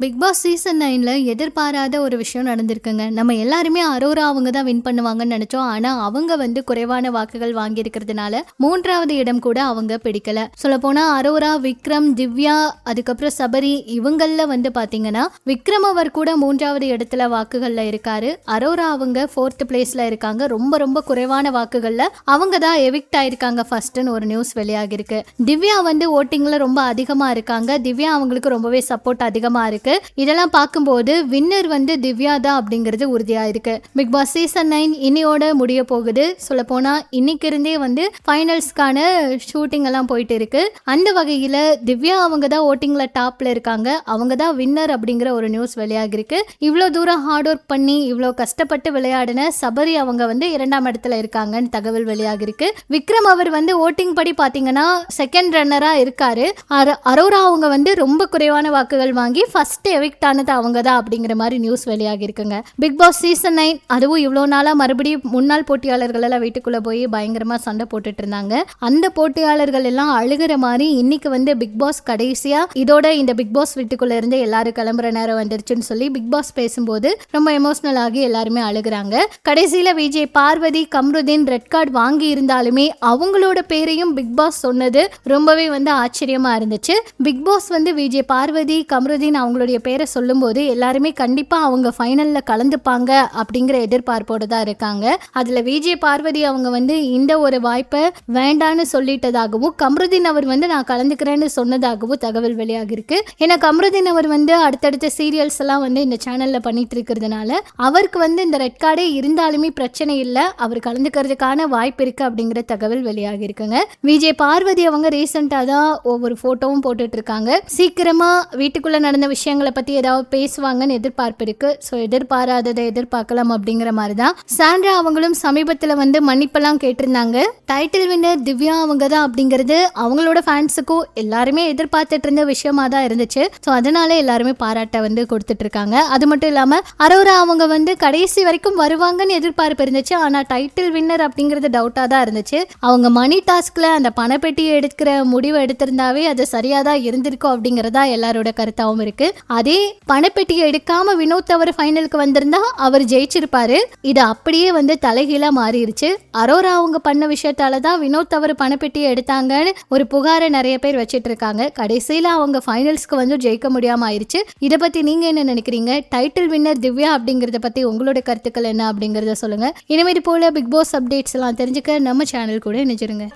Big Boss season 9ல எதிர்பாராத ஒரு விஷயம் நடந்திருக்குங்க. நம்ம எல்லாருமே அரோரா அவங்க தான் வின் பண்ணுவாங்கன்னு நினைச்சோம். ஆனா அவங்க குறைவான வாக்குகள் வாங்கியிருக்கிறதுனால 3வது இடம் கூட அவங்க பிடிக்கல. சொல்லப்போனா அரோரா, விக்ரம், திவ்யா, அதுக்கப்புறம் சபரி இவங்கள பாத்தீங்கன்னா விக்ரம் அவர் கூட 3வது இடத்துல வாக்குகள்ல இருக்காரு. அரோரா அவங்க 4th பிளேஸ்ல இருக்காங்க. ரொம்ப ரொம்ப குறைவான வாக்குகள்ல அவங்க தான் எவிக்ட் ஆயிருக்காங்க ஃபர்ஸ்ட்னு ஒரு நியூஸ் வெளியாகிருக்கு. திவ்யா ஓட்டிங்ல ரொம்ப அதிகமா இருக்காங்க. திவ்யா அவங்களுக்கு ரொம்பவே சப்போர்ட் அதிகமா இருக்கு. இதெல்லாம் பார்க்கும்போது வின்னர் திவ்யா தான் அப்படிங்கிறது உறுதியா இருக்கு. பிக் பாஸ் சீசன் 9 இன்னையோட முடிய போகுது. சொல்ல போனா இன்னைக்கு இருந்தே ஃபைனல்ஸ்க்கான ஷூட்டிங் எல்லாம் போயிட்டு இருக்கு. அந்த வகையில திவ்யா அவங்க தான் ஓட்டிங்ல டாப்ல இருக்காங்க. அவங்க தான் வின்னர் அப்படிங்கிற ஒரு நியூஸ் வெளியாகிருக்கு. இவ்வளவு தூரம் ஹார்ட் ஒர்க் பண்ணி இவ்வளவு கஷ்டப்பட்டு விளையாடின சபரி அவங்க 2ஆம் இடத்துல இருக்காங்கன்னு தகவல் வெளியாகிருக்கு. விக்ரம் அவர் ஓட்டிங் படி பாத்தீங்கன்னா செகண்ட் ரன்னரா இருக்காரு. அரோரா அவங்க ரொம்ப குறைவான வாக்குகள் வாங்கி ஃபர்ஸ்ட் எவிக்ட் ஆனது அவங்க தான் அப்படிங்கிற மாதிரி நியூஸ் வெளியாகி இருக்குங்க. பிக் பாஸ் சீசன் 9 அதுவும் இவ்வளவு நாளா மறுபடியும் முன்னாள் போட்டியாளர்கள் எல்லாம் வீட்டுக்குள்ள போய் பயங்கரமா சண்டை போட்டுட்டு இருந்தாங்க. அந்த போட்டியாளர்கள் எல்லாம் அழுகிற மாதிரி இன்னைக்கு பிக் பாஸ் கடைசியா இதோட இந்த பிக் பாஸ் வீட்டுக்குள்ள இருந்து எல்லாரும் கிளம்புற நேரம் வந்துருச்சுன்னு சொல்லி பிக் பாஸ் பேசும்போது ரொம்ப எமோஷனல் ஆகி எல்லாருமே அழுகுறாங்க. கடைசியில விஜய், பார்வதி, கம்ருதீன் ரெட் கார்டு வாங்கி இருந்தாலுமே அவங்களோட பேரையும் பிக் பாஸ் சொன்னது ரொம்பவே ஆச்சரியமா இருந்துச்சு. பிக் பாஸ் விஜய், பார்வதி, கம்ருதீன் அவங்களுடைய பேரை சொல்லும்போது எல்லாருமே கண்டிப்பா அவங்க ஃபைனல்ல கலந்துப்பாங்க அப்படிங்கிற எதிர்பார்ப்போடு தான் இருக்காங்க. அதுல விஜய், பார்வதி அவங்க இந்த ஒரு வாய்ப்பை வேண்டான்னு சொல்லிட்டதாகவும் கம்ருதீன் அவர் நான் கலந்துக்கிறேன்னு சொன்னதாகவும் தகவல் வெளியாகி இருக்கு. ஏன்னா கம்ருதீன் அவர் அடுத்தடுத்த சீரியல்ஸ் எல்லாம் இந்த சேனல்ல பண்ணிட்டு இருக்கிறதுனால அவருக்கு இந்த ரெட் கார்டே இருந்தாலுமே பிரச்சனை இல்லை, அவர் கலந்துக்கிறதுக்கான வாய்ப்பு இருக்கு அப்படிங்கிற தகவல் வெளியாகி இருக்குங்க. விஜய், பார்வதி அவங்க ரீசெண்டா தான் ஒவ்வொரு போட்டோவும் போட்டுட்டு இருக்காங்க. சீக்கிரமா வீட்டுக்குள்ள நடந்த விஷயங்களை பத்தி ஏதாவது பேசுவாங்கன்னு எதிர்பார்ப்பு இருக்கு. ஸோ எதிர்பாராததை எதிர்பார்க்கலாம் அப்படிங்கிற மாதிரி தான். சாண்ட்ரா அவங்களும் சமீபத்தில் மன்னிப்பெல்லாம் கேட்டிருந்தாங்க. டைட்டில் வின்னர் திவ்யா அவங்க தான் அப்படிங்கிறது அவங்களோட ஃபேன்ஸுக்கும் எல்லாருமே எதிர்பார்த்துட்டு இருந்த விஷயமா தான் இருந்துச்சு. ஸோ அதனால எல்லாருமே பாராட்ட கொடுத்துட்டு இருக்காங்க. அது மட்டும் இல்லாம அரோரா அவங்க கடைசி வரைக்கும் வருவாங்கன்னு எதிர்பார்ப்பு இருந்துச்சு. ஆனா டைட்டில் வின்னர் அப்படிங்கிறது டவுட்டா தான் இருந்துச்சு. அவங்க மணி டாஸ்க்ல அந்த பணப்பெட்டியை எடுக்கிற முடிவு எடுத்திருந்தாவே அது சரியா தான் இருந்திருக்கும் அப்படிங்கறதா எல்லாரோட கருத்தாவும் இருக்கு. அதே பணப்பெட்டியை எடுக்காம வினோத் அவர் ஃபைனலுக்கு வந்திருந்தா அவர் ஜெயிச்சிருப்பாரு. இது அப்படியே தலைகீழா மாறிடுச்சு. அரோரா அவங்க பண்ண விஷயத்தால தான் வினோத் அவர் பணப்பெட்டியை எடுத்தாங்கன்னு ஒரு புகாரை நிறைய பேர் வச்சிட்டு இருக்காங்க. கடைசியில அவங்க ஃபைனல்ஸ்க்கு ஜெயிக்க முடியாம ஆயிருச்சு. இதை பத்தி நீங்க என்ன நினைக்கிறீங்க? டைட்டில் வின்னர் திவ்யா அப்படிங்கறத பத்தி உங்களோட கருத்துக்கள் என்ன அப்படிங்கறத சொல்லுங்க. இனிமேல் போல பிக் பாஸ் அப்டேட்ஸ் எல்லாம் தெரிஞ்சுக்க நம்ம சேனல் கூட இணைஞ்சிருங்க.